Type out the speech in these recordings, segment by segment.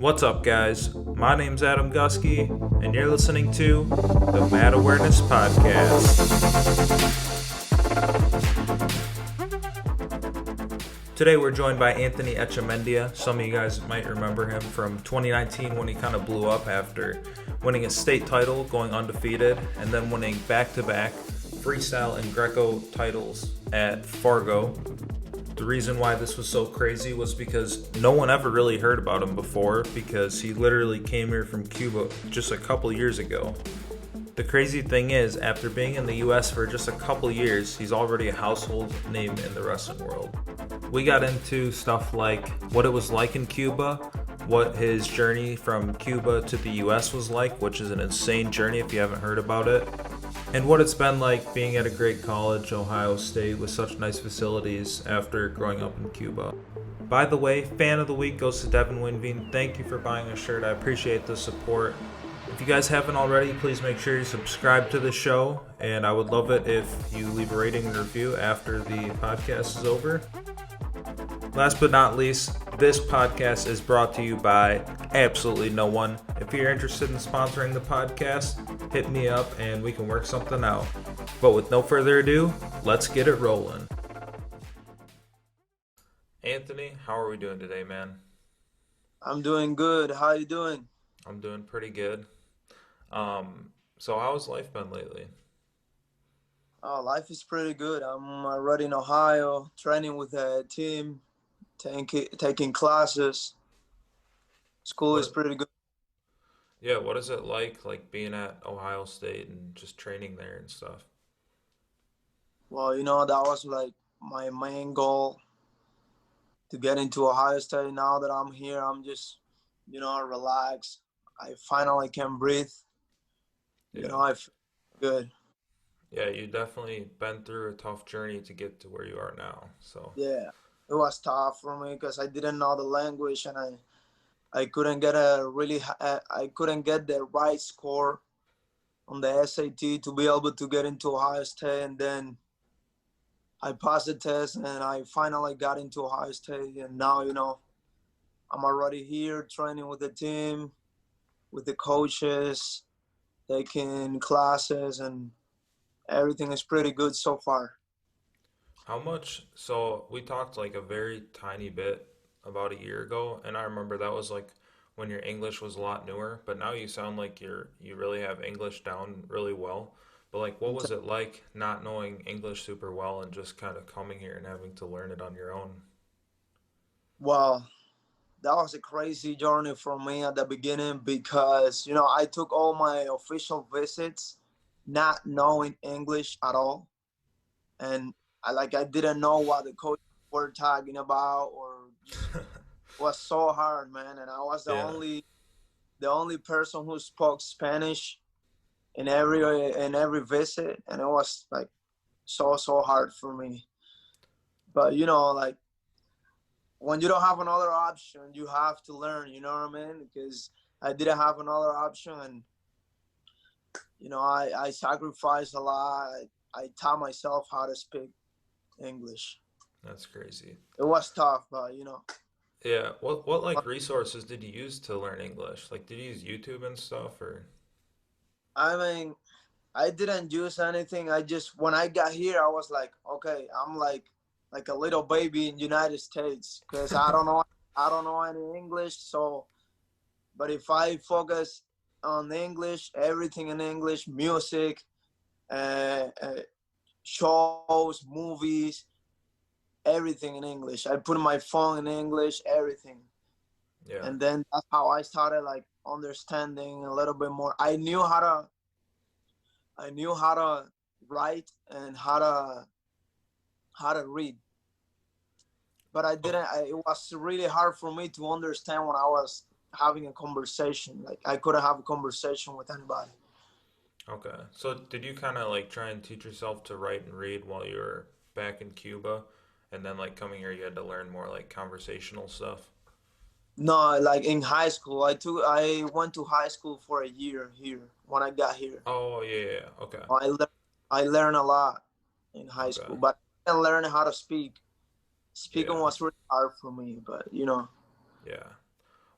What's up, guys? My name's Adam Gusky, and you're listening to the Mad Awareness Podcast. Today, we're joined by Anthony Echemendia. Some of you guys might remember him from 2019 when he kind of blew up after winning a state title, going undefeated, and then winning back-to-back Freestyle and Greco titles at Fargo. The reason why this was so crazy was because no one ever really heard about him before, because he literally came here from Cuba just a couple years ago. The crazy thing is, after being in the US for just a couple years, he's already a household name in the wrestling world. We got into stuff like what it was like in Cuba, what his journey from Cuba to the US was like, which is an insane journey if you haven't heard about it, and what it's been like being at a great college, Ohio State, with such nice facilities after growing up in Cuba. By the way, fan of the week goes to Devin Winveen. Thank you for buying a shirt. I appreciate the support. If you guys haven't already, please make sure you subscribe to the show, and I would love it if you leave a rating and review after the podcast is over. Last but not least, this podcast is brought to you by absolutely no one. If you're interested in sponsoring the podcast, hit me up and we can work something out. But with no further ado, let's get it rolling. Anthony, how are we doing today, man? I'm doing good. How you doing? I'm doing pretty good. So how's life been lately? Oh, life is pretty good. I'm already in Ohio, training with a team, taking classes. School is What? pretty good. Yeah, what is it like being at Ohio State and just training there and stuff? Well, that was like my main goal to get into Ohio State. Now that I'm here, I'm just, relaxed. I finally can breathe. Yeah. I feel good. Yeah, you definitely been through a tough journey to get to where you are now. So, Yeah, it was tough for me because I didn't know the language and I couldn't get I couldn't get the right score on the SAT to be able to get into Ohio State, and then I passed the test and I finally got into Ohio State, and now I'm already here training with the team, with the coaches, taking classes, and everything is pretty good so far. how much? So, we talked like a very tiny bit about a year ago, and I remember that was like when your English was a lot newer, but now you sound like you really have English down really well. But like, what was it like not knowing English super well and just kind of coming here and having to learn it on your own? Well, that was a crazy journey for me at the beginning because I took all my official visits not knowing English at all, and I didn't know what the coach were talking about, or just was so hard, man. And I was Yeah. the only person who spoke Spanish in every visit, and it was like so hard for me. But like when you don't have another option, you have to learn. You know what I mean? Because I didn't have another option, and I sacrificed a lot. I taught myself how to speak English. That's crazy. It was tough, but Yeah. What like resources did you use to learn English? Like, did you use YouTube and stuff or? I mean, I didn't use anything. I just when I got here, I was like, okay, I'm like a little baby in United States because I don't know any English. So, but if I focus on English, everything in English, music, uh, shows, movies, everything in English. I put my phone in English, everything, Yeah. and then that's how I started like understanding a little bit more. I knew how to write and how to read, but I Oh, didn't. It was really hard for me to understand when I was having a conversation. Like I couldn't have a conversation with anybody. okay. So did you kind of like try and teach yourself to write and read while you were back in Cuba, and then like coming here you had to learn more like conversational stuff? No, like in high school, I went to high school for a year here when I got here. Oh yeah, yeah, yeah. Okay, I learned I learned a lot in high okay, school, but I didn't learn how to speak. Speaking yeah, was really hard for me, but yeah.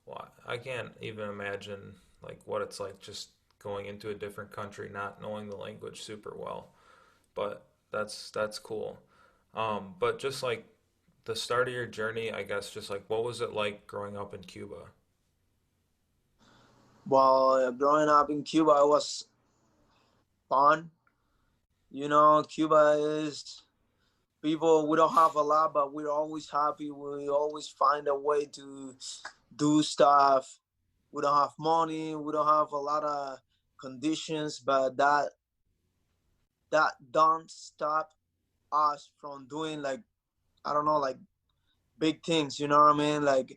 Well, I can't even imagine like what it's like just going into a different country, not knowing the language super well. But that's cool. But just like the start of your journey, I guess, just like what was it like growing up in Cuba? While growing up in Cuba, it was fun. You know, Cuba is people. We don't have a lot, but we're always happy. We always find a way to do stuff. We don't have money. We don't have a lot of conditions, but that don't stop us from doing like I don't know, like big things. You know what I mean? Like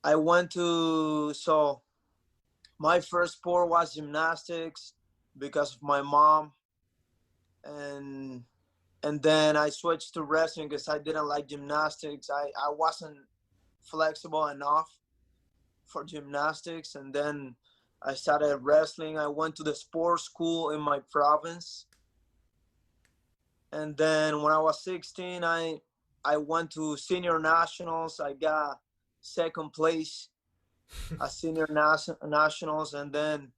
I went to so my first sport was gymnastics because of my mom, and then I switched to wrestling because I didn't like gymnastics. I wasn't flexible enough for gymnastics, and then I started wrestling. I went to the sports school in my province, and then when I was 16, I went to senior nationals. I got second place at senior nationals, and then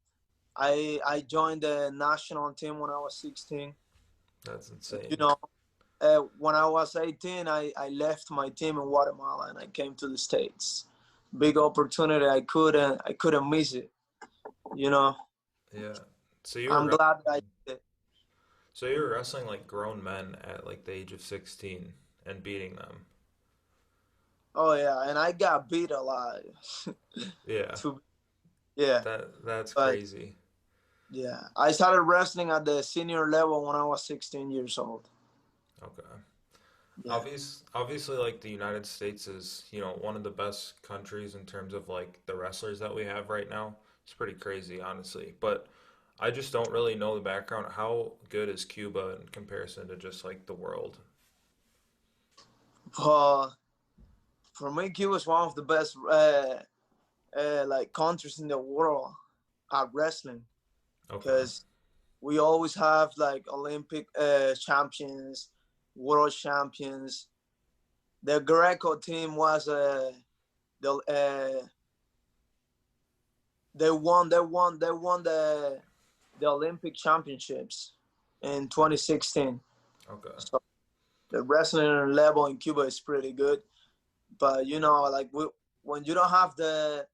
I joined the national team when I was 16. That's You insane. know, when I was 18, I left my team in Guatemala and I came to the States. Big opportunity. I couldn't miss it. You know, Yeah. So you were I'm glad that I did it. so you were wrestling like grown men at like the age of 16 and beating them. Oh yeah, and I got beat a lot. Yeah. to yeah, That's but crazy. yeah, I started wrestling at the senior level when I was 16 years old. Okay. Yeah. Obviously, like the United States is, one of the best countries in terms of like the wrestlers that we have right now. It's pretty crazy, honestly. But I just don't really know the background. How good is Cuba in comparison to just like the world? But for me, Cuba is one of the best like countries in the world at wrestling Okay. because we always have like Olympic champions, world champions. The Greco team was the they won the Olympic championships in 2016. Okay. So the wrestling level in Cuba is pretty good, but like when you don't have the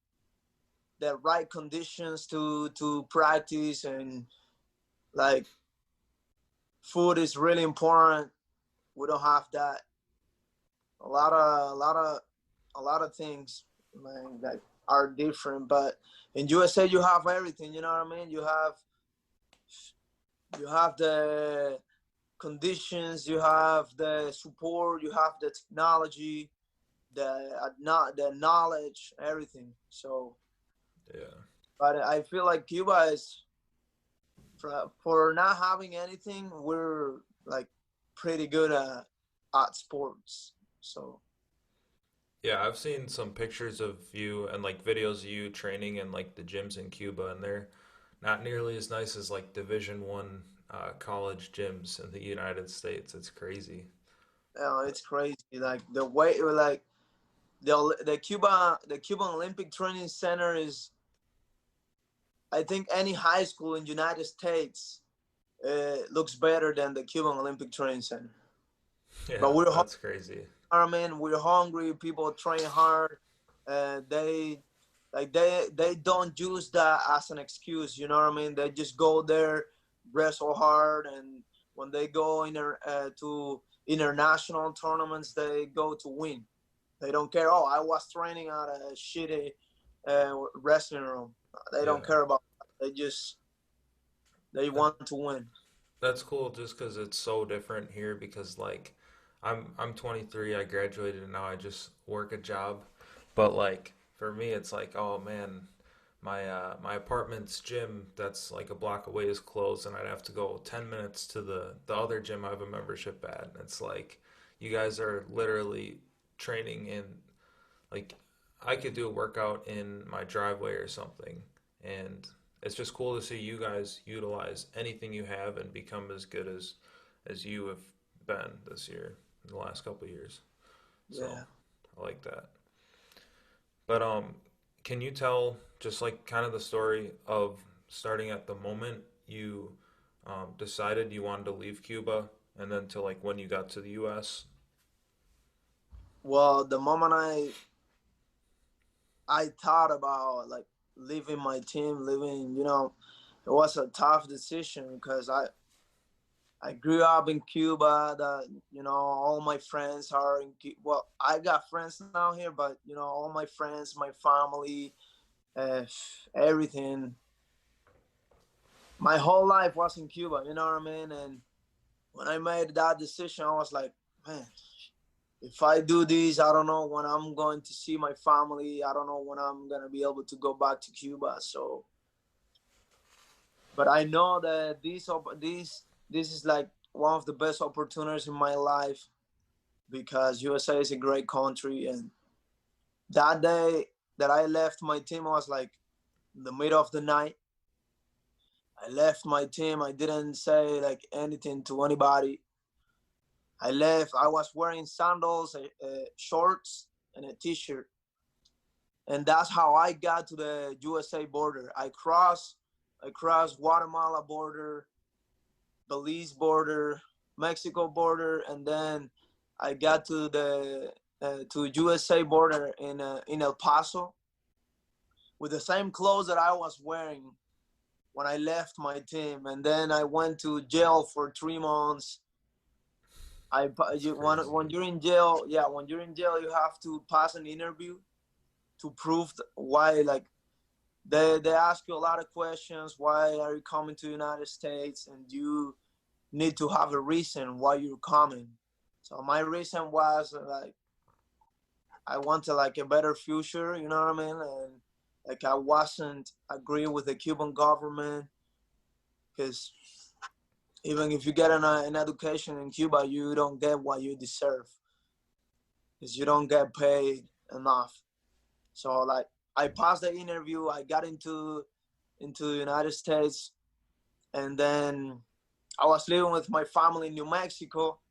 right conditions to practice, and like food is really important. We don't have that. A lot of things, man, that are different. But in USA, you have everything. You know what I mean? You have the conditions, you have the support, you have the technology, not the knowledge, everything. So, Yeah. but I feel like Cuba is for not having anything. We're like pretty good at sports. So Yeah, I've seen some pictures of you and like videos of you training in like the gyms in Cuba, and they're not nearly as nice as like Division 1 college gyms in the United States. It's crazy. it's crazy. Like the way, like the Cuban Olympic Training Center is, I think any high school in United States looks better than the Cuban Olympic Training Center. But Yeah, we're that's crazy. hungry, man. We're hungry. People train hard. They they don't use that as an excuse. You know what I mean? They just go there, wrestle hard, and when they go to international tournaments, they go to win. They don't care. Oh, I was training at a shitty wrestling room. They don't Yeah. care about that. They That, want to win. that's cool just because it's so different here because like I'm 23, I graduated and now I just work a job. But like for me it's like, oh man, my apartment's gym that's like a block away is closed and I'd have to go 10 minutes to the other gym I have a membership at. And it's like you guys are literally training in like I could do a workout in my driveway or something, and it's just cool to see you guys utilize anything you have and become as good as you have been this year in the last couple of years. So Yeah. I like that. But can you tell just like kind of the story of starting at the moment you decided you wanted to leave Cuba and then to like when you got to the U.S.? Well, the moment I thought about like leaving my team, leaving, it was a tough decision because I grew up in Cuba. That all my friends are in. Well, I got friends now here, but all my friends, my family, uh, everything. My whole life was in Cuba. You know what I mean? And when I made that decision, I was like, man, if I do this, I don't know when I'm going to see my family. I don't know when I'm gonna be able to go back to Cuba. So, but I know that this is like one of the best opportunities in my life because USA is a great country. And that day that I left my team, I was like in the middle of the night. I left my team. I didn't say like anything to anybody. I left. I was wearing sandals, shorts, and a t-shirt, and that's how I got to the USA border. I crossed Guatemala border, Belize border, Mexico border, and then I got to the to USA border in El Paso with the same clothes that I was wearing when I left my team, and then I went to jail for 3 months. That's When crazy. you're in jail, yeah, when you're in jail, you have to pass an interview to prove why, like they ask you a lot of questions. Why are you coming to the United States? And you need to have a reason why you're coming. So my reason was like I wanted like a better future, you know what I mean? And like I wasn't agreeing with the Cuban government because even if you get an education in Cuba, you don't get what you deserve because you don't get paid enough. So like I passed the interview, I got into the United States, and then I was living with my family in New Mexico.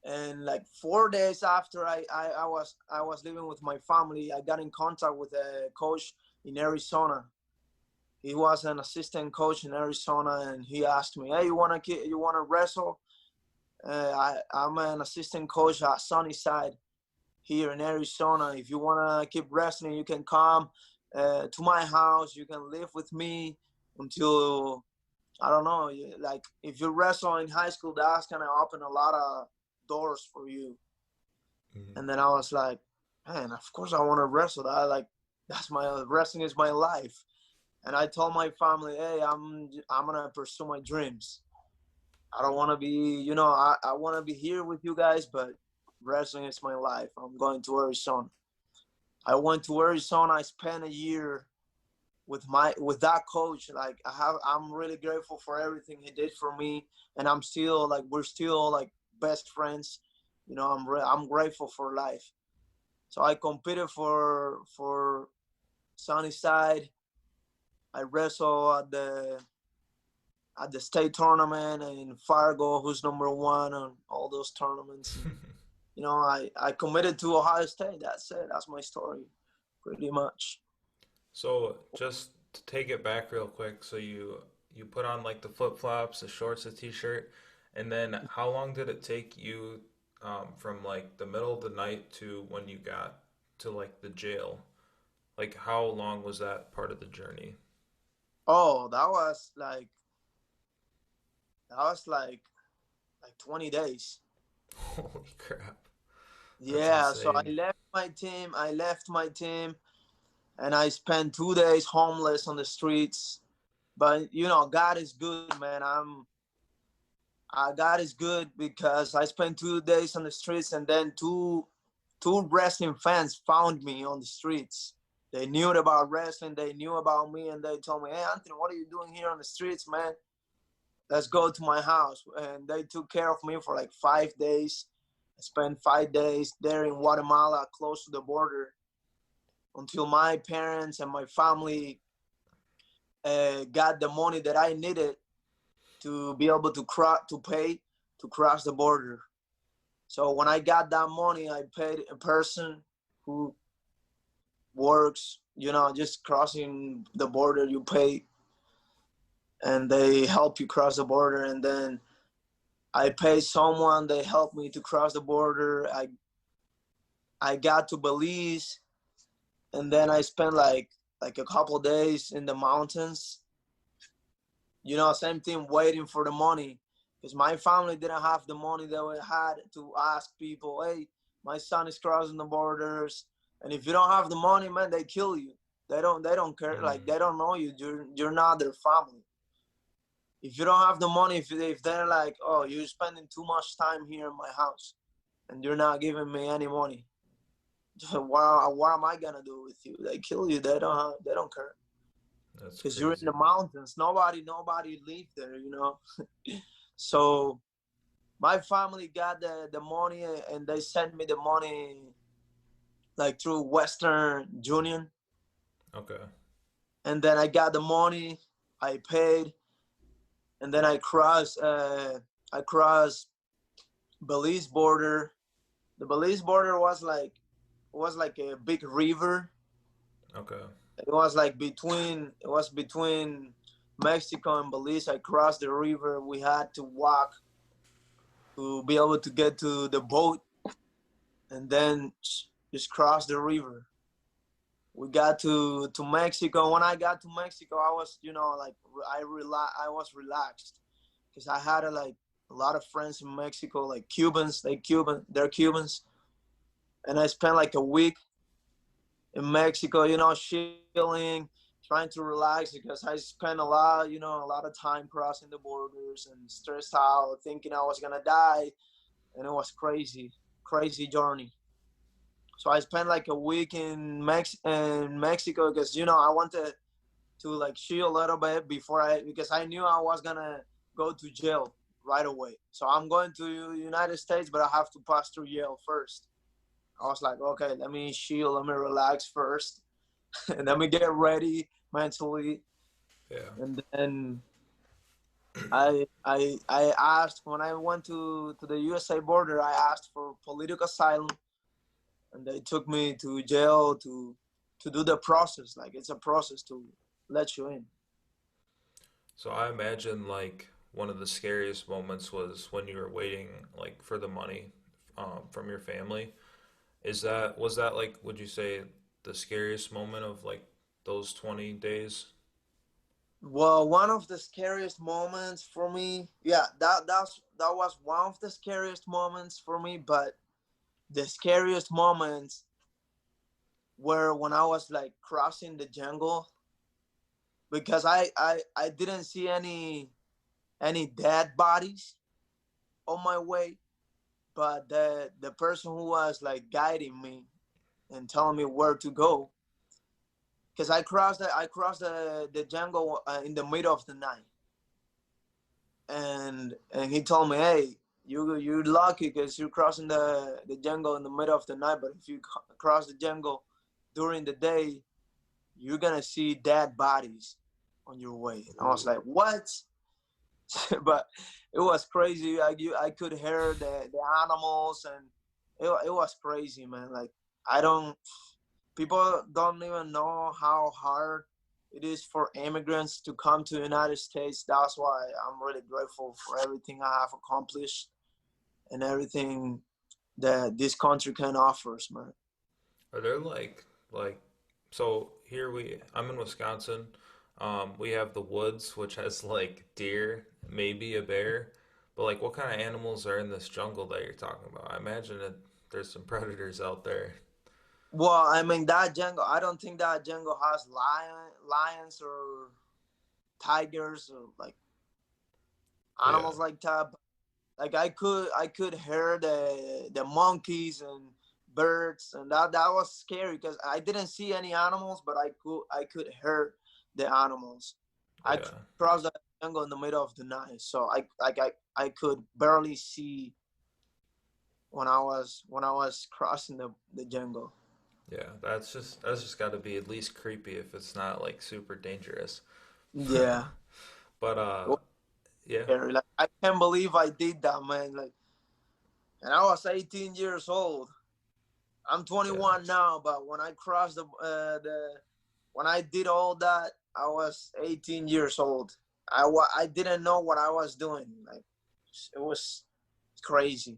And like 4 days after I was living with my family, I got in contact with a coach in Arizona. He was an assistant coach in Arizona, and he asked me, "Hey, you wanna wrestle?" I'm an assistant coach at Sunnyside here in Arizona. If you wanna keep wrestling, you can come to my house. You can live with me until I don't know. Like if you wrestle in high school, that's gonna open a lot of doors for you. Mhm. And then I was like, man, of course I want to wrestle. That like that's my wrestling is my life. And I told my family, hey, I'm gonna pursue my dreams. I don't want to be, I want to be here with you guys, but wrestling is my life. I'm going to Arizona. I went to Arizona. I spent a year with that coach. Like I'm really grateful for everything he did for me, and we're still like best friends. I'm grateful for life. So I competed for Sunnyside. I wrestled at the state tournament in Fargo, who's number one on all those tournaments. And I committed to Ohio State. That's it. That's my story, pretty much. So just to take it back real quick, so you put on like the flip flops, the shorts, the t-shirt, and then how long did it take you from like the middle of the night to when you got to like the jail? Like how long was that part of the journey? Oh, that was like 20 days. Holy crap. That's Yeah. So I insane. left my team. I left my team, and I spent 2 days homeless on the streets. But God is good, man. God is good because I spent 2 days on the streets, and then two wrestling fans found me on the streets. They knew about wrestling, they knew about me, and they told me, "Hey, Anthony, what are you doing here on the streets, man? Let's go to my house." And they took care of me for like 5 days. I spent 5 days there in Guatemala, close to the border, until my parents and my family got the money that I needed to be able to pay to cross the border. So when I got that money, I paid a person who works. Just crossing the border, you pay, and they help you cross the border, and then I pay someone. They help me to cross the border. I got to Belize, and then I spent like a couple days in the mountains. Same thing, waiting for the money, because my family didn't have the money that we had to ask people, hey, my son is crossing the borders, and if you don't have the money, man, they kill you. They don't care. Like, they don't know you. You're not their family. If you don't have the money, if they're like, oh, you're spending too much time here in my house, and you're not giving me any money, what am I gonna do with you? They kill you. They don't care. That's Because you're in crazy. the mountains. Nobody live there. So my family got the money, and they sent me the money like through Western Union, Okay. and then I got the money. I paid, and then I crossed. I crossed Belize border. The Belize border was like a big river. Okay. It was between Mexico and Belize. I crossed the river. We had to walk to be able to get to the boat, and then just cross the river. We got to Mexico. When I got to Mexico, I was like I was relaxed, because I had a lot of friends in Mexico, like Cubans. They're Cubans, and I spent like a week in Mexico, chilling, trying to relax, because I spent a lot of time crossing the borders and stressed out, thinking I was gonna die, and it was crazy, crazy journey. So I spent like a week in Mexico, because I wanted to like chill a little bit because I knew I was gonna go to jail right away. So I'm going to United States, but I have to pass through jail first. I was like, okay, let me chill, let me relax first, and let me get ready mentally. Yeah. And then I asked, when I went to the USA border, I asked for political asylum, and they took me to jail to do the process. Like, it's a process to let you in. So I imagine like one of the scariest moments was when you were waiting like for the money from your family. Was that like, would you say, the scariest moment of like those 20 days? Well, one of the scariest moments for me, yeah, that was one of the scariest moments for me. But the scariest moments were when I was like crossing the jungle, because I didn't see any dead bodies on my way, but the person who was like guiding me and telling me where to go, because I crossed the jungle in the middle of the night, and he told me, hey, you're lucky because you're crossing the jungle in the middle of the night, but if you cross the jungle during the day, you're gonna see dead bodies on your way. And I was Ooh. like, what? But it was crazy. I could hear the animals, and it was crazy, man. Like, I don't people don't even know how hard it is for immigrants to come to the United States. That's why I'm really grateful for everything I have accomplished and everything that this country can offer us, man. Are there like so here I'm in Wisconsin. We have the woods, which has like deer, maybe a bear, but like what kind of animals are in this jungle that you're talking about? I imagine that there's some predators out there. Well, I mean, that jungle, I don't think that jungle has lions or tigers or like Yeah. animals like that. Like, I could hear the monkeys and birds, and that was scary because I didn't see any animals, but I could hear the animals. I Yeah. crossed the jungle in the middle of the night, so I could barely see when I was crossing the jungle. Yeah. That's just got to be at least creepy if it's not like super dangerous. Yeah, But it was yeah. scary. Like, I can't believe I did that, man. Like, and I was 18 years old. I'm Yeah. 21 now, but when I crossed the when I did all that, I was 18 years old. I didn't know what I was doing. Like it was crazy.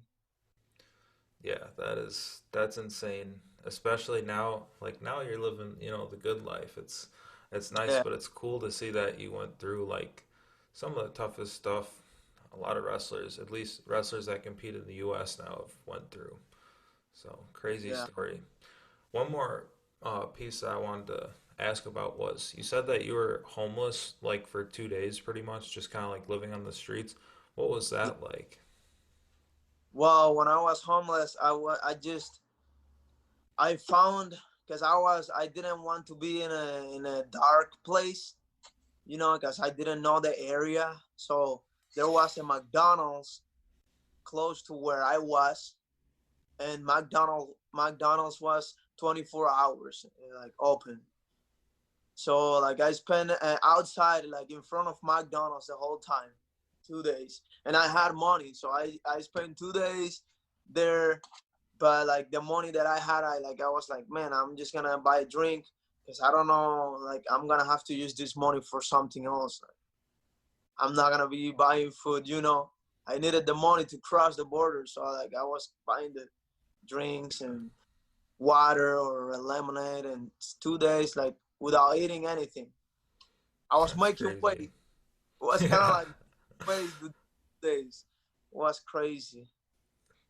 Yeah, that's insane. Especially now, like now you're living, the good life. It's nice, Yeah, but it's cool to see that you went through like some of the toughest stuff a lot of wrestlers, at least wrestlers that compete in the US now have went through. So, crazy yeah. story. One more piece that I wanted to ask about was you said that you were homeless like for 2 days pretty much, just kind of like living on the streets. What was that like? Well, when I was homeless, I found because I didn't want to be in a dark place, because I didn't know the area. So there was a McDonald's close to where I was, and McDonald's was 24 hours like open. So like I spent outside like in front of McDonald's the whole time, 2 days, and I had money, so I spent 2 days there. But like the money that I had, I was like, man, I'm just gonna buy a drink because I don't know, like I'm gonna have to use this money for something else. Like, I'm not gonna be buying food. I needed the money to cross the border, so like I was buying the drinks and water or a lemonade, and 2 days like without eating anything. I was That's making weight. crazy. It was kind of Yeah. like weight the days. It was crazy.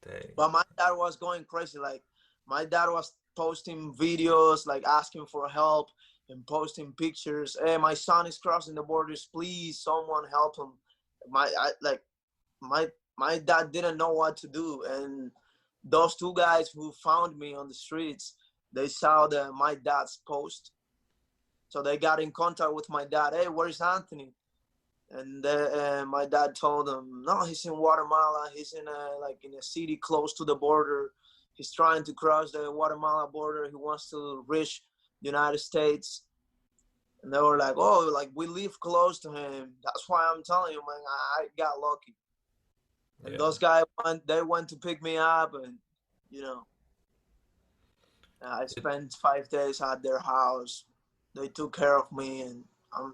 Dang. But my dad was going crazy. Like my dad was posting videos, like asking for help and posting pictures. Hey, my son is crossing the borders. Please, someone help him. Like my my dad didn't know what to do, and those two guys who found me on the streets, they saw my dad's post, so they got in contact with my dad. Hey, where's Anthony? And my dad told him, no, he's in Guatemala. He's in a city close to the border. He's trying to cross the Guatemala border. He wants to reach the United States. And they were like, oh, like we live close to him. That's why I'm telling you, man, I got lucky. And Yeah. those guys went to pick me up, and you know, I It, spent 5 days at their house. They took care of me, and I'm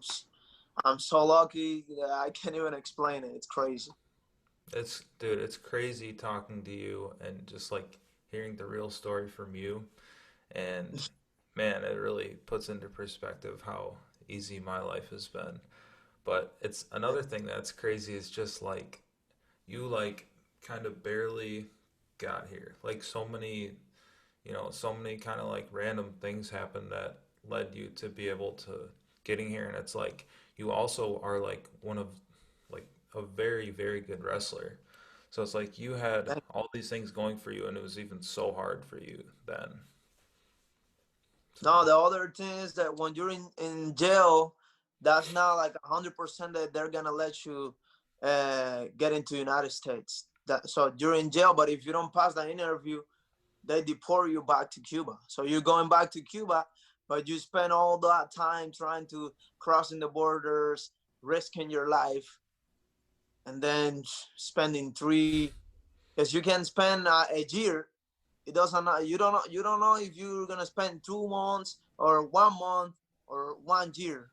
I'm so lucky that I can't even explain it. It's crazy. dude, it's crazy talking to you and just like hearing the real story from you. And man, it really puts into perspective how easy my life has been. But it's another thing that's crazy is just like you like kind of barely got here. Like so many kind of like random things happened that led you to be able to getting here. And it's like you also are like one of like a very, very good wrestler. So it's like you had all these things going for you, and it was even so hard for you then. No, So, the other thing is that when you're in jail, that's not like 100% that they're gonna let you get into United States. So you're in jail, but if you don't pass the interview, they deport you back to Cuba. So you're going back to Cuba, but you spend all that time trying to crossing the borders, risking your life, and then spending three, because you can spend a year. It doesn't you don't know if you're gonna spend 2 months or 1 month or 1 year,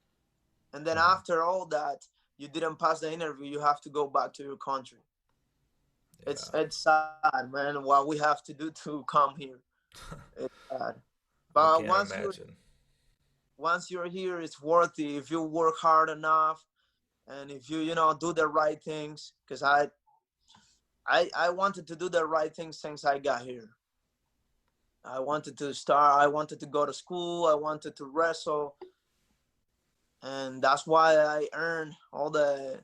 and then mhm. after all that you didn't pass the interview, you have to go back to your country. Yeah, It's sad, man, what we have to do to come here. It's sad. I But can't imagine. once you're here, it's worth it if you work hard enough, and if you do the right things. Because I wanted to do the right things since I got here. I wanted to go to school, I wanted to wrestle, and that's why I earned all the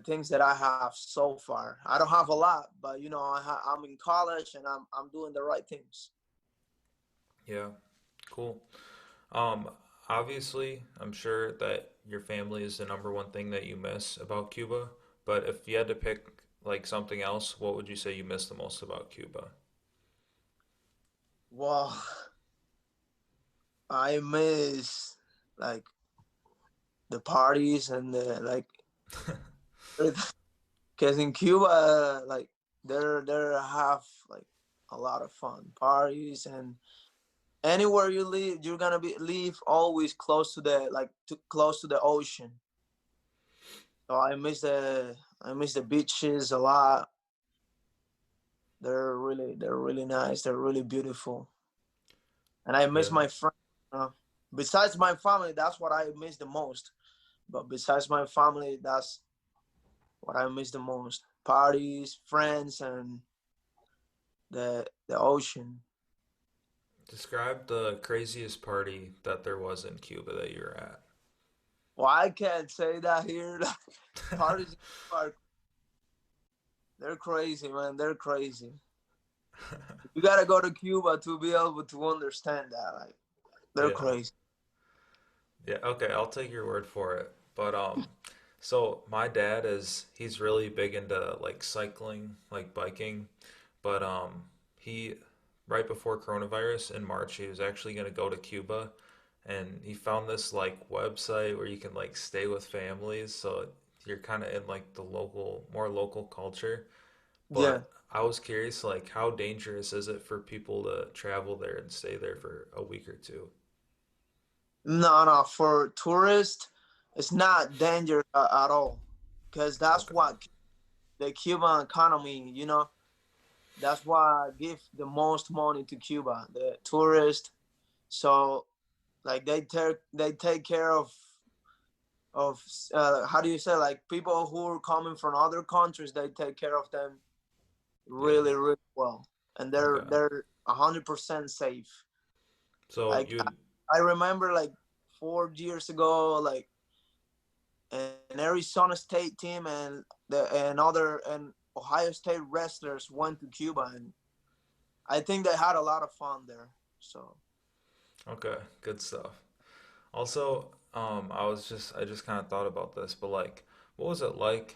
things that I have so far. I don't have a lot, but I'm in college and I'm doing the right things. Yeah, cool. Um, Obviously, I'm sure that your family is the number one thing that you miss about Cuba. But if you had to pick like something else, what would you say you miss the most about Cuba? Well, I miss like the parties and the like, because in Cuba, like, there have like a lot of fun parties, and anywhere you live, you're gonna be live always close to the close to the ocean. So I miss the beaches a lot. They're really nice. They're really beautiful, and I miss Yeah. my friends. Besides my family, that's what I miss the most. But besides my family, that's what I miss the most: parties, friends, and the ocean. Describe the craziest party that there was in Cuba that you were at. Well, I can't say that here. Parties are they're crazy, man. They're crazy. You gotta go to Cuba to be able to understand that. Like they're Yeah. crazy. Yeah, okay, I'll take your word for it. But so my dad he's really big into like cycling, like biking, but he right before coronavirus in March, he was actually going to go to Cuba and he found this like website where you can like stay with families, so you're kind of in like the more local culture. Yeah. But I was curious like how dangerous is it for people to travel there and stay there for a week or two? No, no. For tourists, it's not dangerous at all, because that's Okay. what the Cuban economy. That's why I give the most money to Cuba, the tourists. So like they take care of how do you say, like people who are coming from other countries. They take care of them Yeah. really really well, and they're Okay. they're 100% safe. So Like I remember like 4 years ago, like an Arizona State team and Ohio State wrestlers went to Cuba, and I think they had a lot of fun there. So okay, good stuff. Also, I just kind of thought about this, but like, what was it like,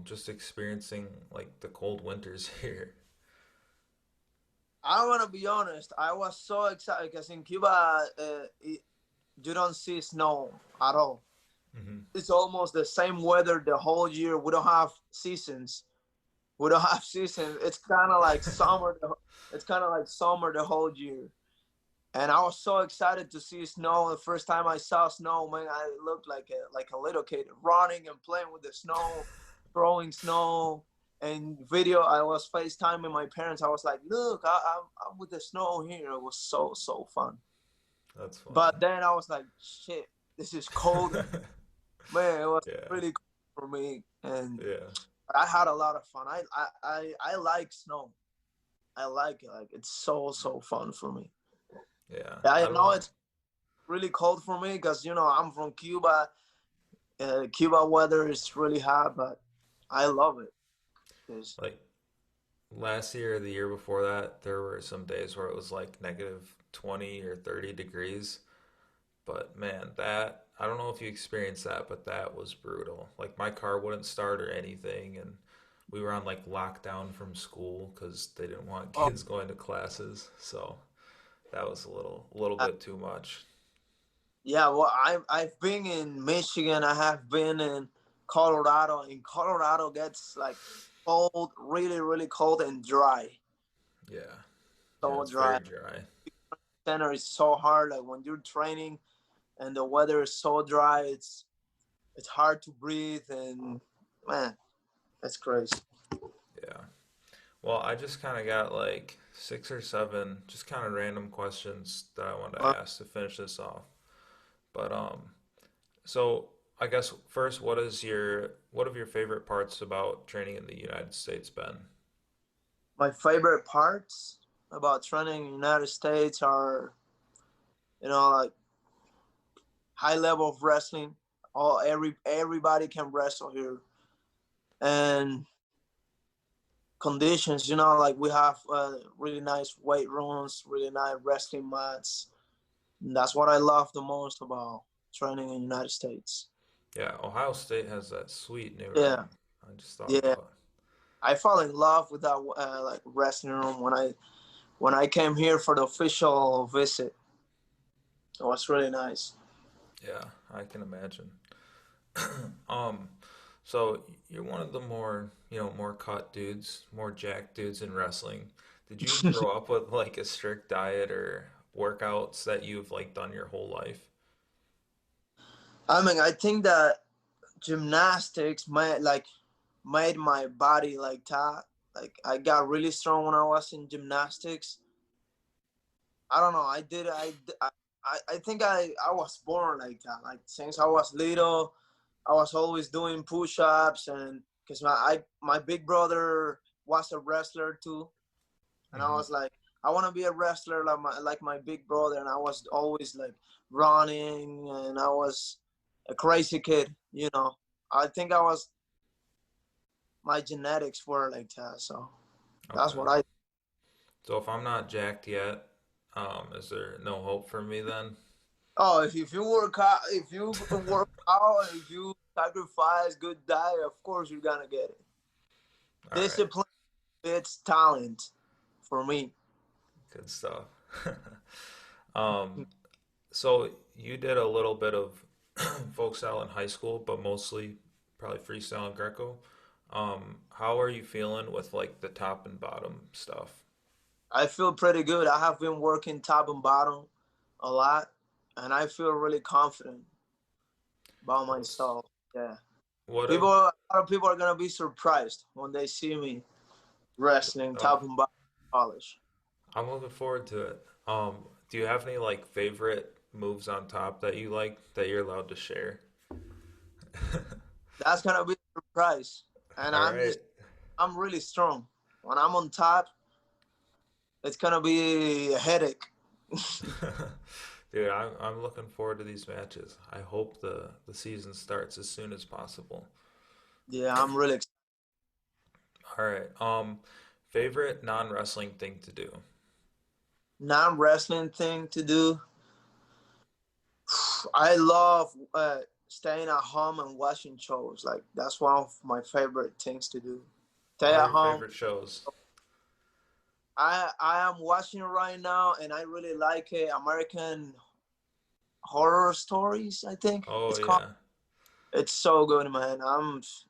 just experiencing like the cold winters here? I want to be honest, I was so excited because in Cuba, you don't see snow at all. Hmm. It's almost the same weather the whole year. We don't have seasons. We don't have seasons. It's kind of like summer. It's kind of like summer the whole year. And I was so excited to see snow. The first time I saw snow, man, I looked like a little kid running and playing with the snow, throwing snow. And video, I was FaceTiming my parents. I was like, "Look, I'm with the snow here." It was so fun. That's But funny. then I was like, "Shit, this is cold." Man, it was Yeah, really cold for me, and yeah, I had a lot of fun. I like snow. I like it. Like it's so fun for me. yeah. I I don't know know. it's really cold for me because I'm from Cuba. Cuba weather is really hot, but I love it. 'Cause- Like last year or the year before that, there were some days where it was like negative 20 or 30 degrees. But man, that I don't know if you experienced that, but that was brutal. Like my car wouldn't start or anything, and we were on like lockdown from school because they didn't want oh, kids going to classes. So that was a little bit too much. yeah. Well, I've been in Michigan. I have been in Colorado. In Colorado, gets like cold, really really cold and dry. Yeah, yeah, So it's dry. very dry. Center is so hard. Like when you're training and the weather is so dry, it's hard to breathe, and man, that's crazy. Yeah. Well, I just kind of got like six or seven just kind of random questions that I wanted to Uh, ask to finish this off. But so I guess first, what have your favorite parts about training in the United States been? my favorite parts about training in the United States are, like high level of wrestling. Everybody can wrestle here, and conditions. Like we have really nice weight rooms, really nice wrestling mats. And that's what I love the most about training in the United States. Yeah, Ohio State has that sweet new Yeah, room. I just thought yeah. about. I fell in love with that like wrestling room when I came here for the official visit. It was really nice. Yeah, I can imagine. Um, so you're one of the more, more cut dudes, more jacked dudes in wrestling. Did you grow up with like a strict diet or workouts that you've like done your whole life? I mean, I think that gymnastics made my body like that. Like I got really strong when I was in gymnastics. I don't know. I think I was born like that. Like since I was little, I was always doing push-ups, and because my big brother was a wrestler too, and I Hmm. was like, I want to be a wrestler like my big brother, and I was always like running, and I was a crazy kid. I think I was my genetics were like that, so that's Okay. what I. So if I'm not jacked yet, is there no hope for me then? Oh, if you work out, if you sacrifice good diet, of course you're gonna get it. All right. Discipline, it's talent for me. Good stuff. Um, so you did a little bit of folk style in high school, but mostly probably freestyle and greco. How are you feeling with like the top and bottom stuff? I feel pretty good. I have been working top and bottom a lot, and I feel really confident about What's myself. Yeah, what a have lot of people are gonna be surprised when they see me wrestling oh, top and bottom college. I'm looking forward to it. Do you have any like favorite moves on top that you like that you're allowed to share? That's gonna be a surprise, and All right. I'm really strong. When I'm on top, it's gonna be a headache. Dude, I'm looking forward to these matches. I hope the season starts as soon as possible. Yeah, I'm really All right. Favorite non-wrestling thing to do? non-wrestling thing to do. I love staying at home and watching shows. Like that's one of my favorite things to do. Stay What are at your home. favorite shows? I am watching it right now, and I really like it. American Horror Stories. I think Oh it's called. yeah. It's so good, man.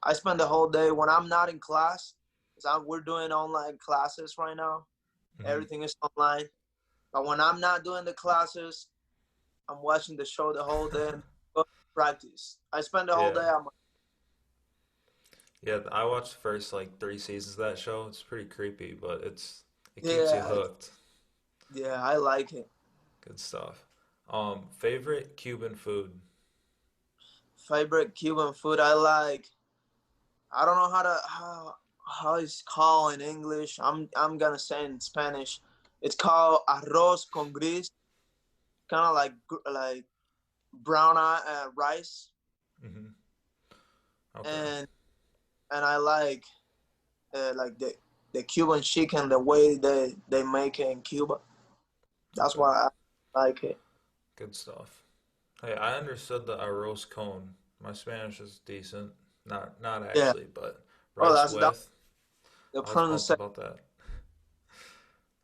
I spend the whole day when I'm not in class. Cause we're doing online classes right now. Hmm. Everything is online. But when I'm not doing the classes, I'm watching the show the whole day and go to practice. I spend the whole Yeah. day. Yeah, I watched the first like three seasons of that show. It's pretty creepy, but it keeps you Yeah, hooked. yeah, I like it. Good stuff. Favorite Cuban food? Favorite Cuban food I like. I don't know how it's called in English. I'm gonna say in Spanish. It's called arroz con gris. Kind of like brown rice, Hmm. Okay. and I like the Cuban chicken, the way they make it in Cuba. That's Okay. why I like it. Good stuff. Hey, I understood the arroz con. My Spanish is decent. Not Yeah. actually, but Oh, rice that's with. the I was pumped pronunciation. about that.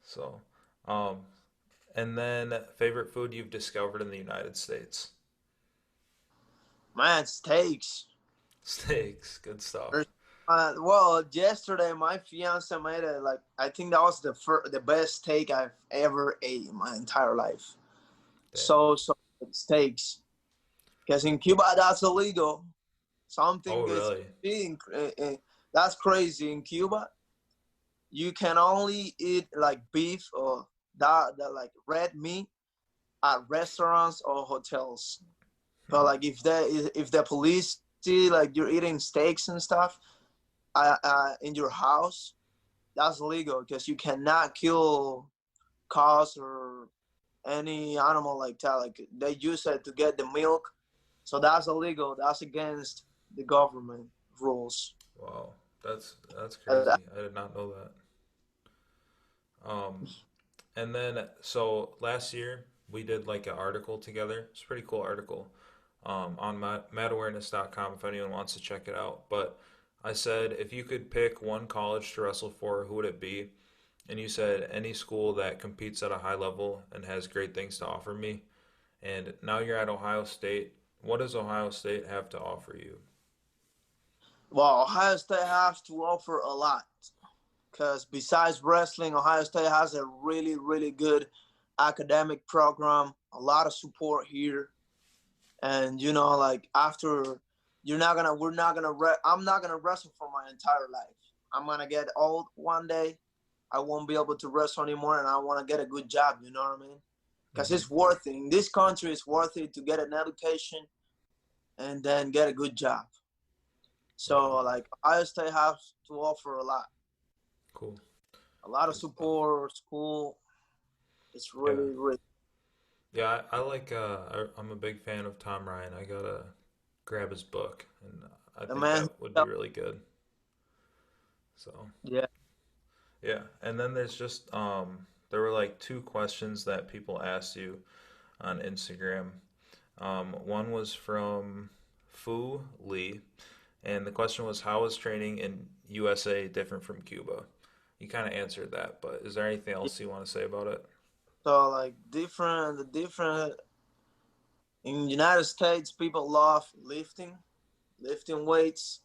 So, um, and then favorite food you've discovered in the United States? Man, steaks. Steaks. Good stuff. There's- well, yesterday my fiance made it. Like I think that was the best steak I've ever ate in my entire life. Damn. So good steaks. Because in Cuba that's illegal. Oh, Something is really? being that's crazy. In Cuba, you can only eat like beef or that like red meat at restaurants or hotels. But Hmm. like if the police see like you're eating steaks and stuff in your house, that's illegal because you cannot kill cows or any animal like that. Like they use it to get the milk, so that's illegal. That's against the government rules. Wow. That's Uh, crazy. I did not know that. Um, and then so last year we did like an article together. It's a pretty cool article. On madawareness.com if anyone wants to check it out. But I said if you could pick one college to wrestle for, who would it be? And you said any school that competes at a high level and has great things to offer me. And now you're at Ohio State. What does Ohio State have to offer you? well, Ohio State has to offer a lot because besides wrestling, Ohio State has a really, really good academic program, a lot of support here. And, you know, like after I'm not gonna wrestle for my entire life. I'm gonna get old one day. I won't be able to wrestle anymore, and I want to get a good job. You know what I mean? Because it's worth it. In this country, it's worth it to get an education and then get a good job. So, like, Ohio State has to offer a lot. Cool. A lot of support, school. It's really, really. Yeah, I like. I'm a big fan of Tom Ryan. I gotta grab his book, and I think that would be really good. So. Yeah, and then there's just there were like two questions that people asked you on Instagram. One was from Fu Lee, and the question was, how is training in USA different from Cuba? You kind of answered that, but is there anything else you want to say about it? So like different in the United States, people love lifting weights.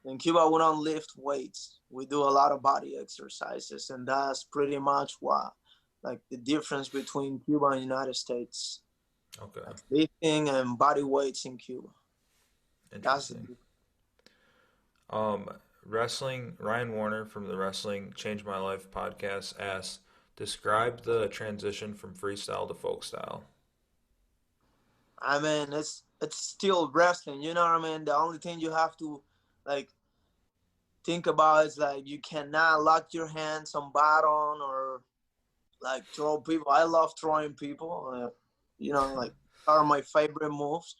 In Cuba, we don't lift weights. We do a lot of body exercises, and that's pretty much what, like, the difference between Cuba and United States. Okay. Like lifting and body weights in Cuba. Interesting. Wrestling, Ryan Warner from the Wrestling Changed My Life podcast asks, describe the transition from freestyle to folk style. I mean, it's still wrestling, you know what I mean? The only thing you have to, like, think about is, like, you cannot lock your hands on bottom or, like, throw people. I love throwing people, you know, like, are my favorite moves.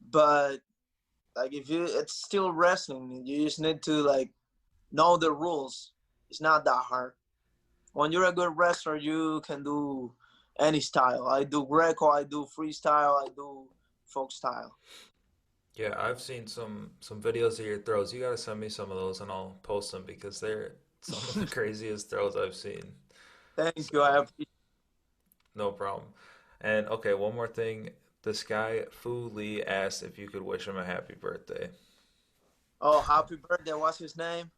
But, like, it's still wrestling. You just need to, like, know the rules. It's not that hard. When you're a good wrestler, you can do any style. I do greco, I do freestyle, I do folk style. Yeah, I've seen some videos of your throws. You gotta send me some of those, and I'll post them because they're some of the craziest throws I've seen. Thank you. I appreciate. No problem. And okay, one more thing. This guy Fu Lee asked if you could wish him a happy birthday. Oh, happy birthday! What's his name?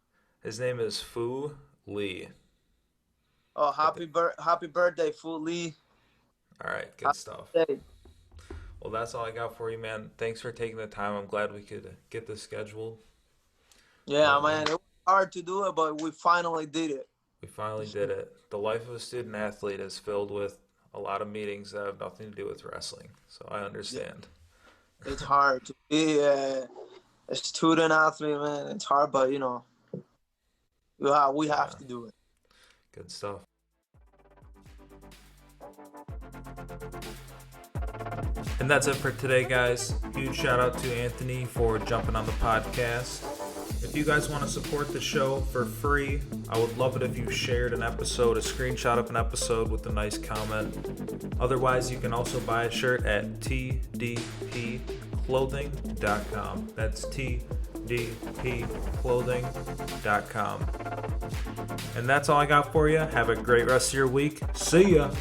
His name is Fu Lee. Oh, happy birthday, Fu Lee. All right, good stuff. Well, that's all I got for you, man. Thanks for taking the time. I'm glad we could get this scheduled. Yeah, man, it was hard to do it, but we finally did it. We finally did it. The life of a student athlete is filled with a lot of meetings that have nothing to do with wrestling, so I understand. Yeah. It's hard to be a student athlete, man. It's hard, but, you know, we have to do it. Good stuff. And that's it for today, guys. Huge shout out to Anthony for jumping on the podcast. If you guys want to support the show for free, I would love it if you shared an episode, a screenshot of an episode with a nice comment. Otherwise, you can also buy a shirt at tdpclothing.com. That's tdpclothing.com. And that's all I got for you. Have a great rest of your week. See ya.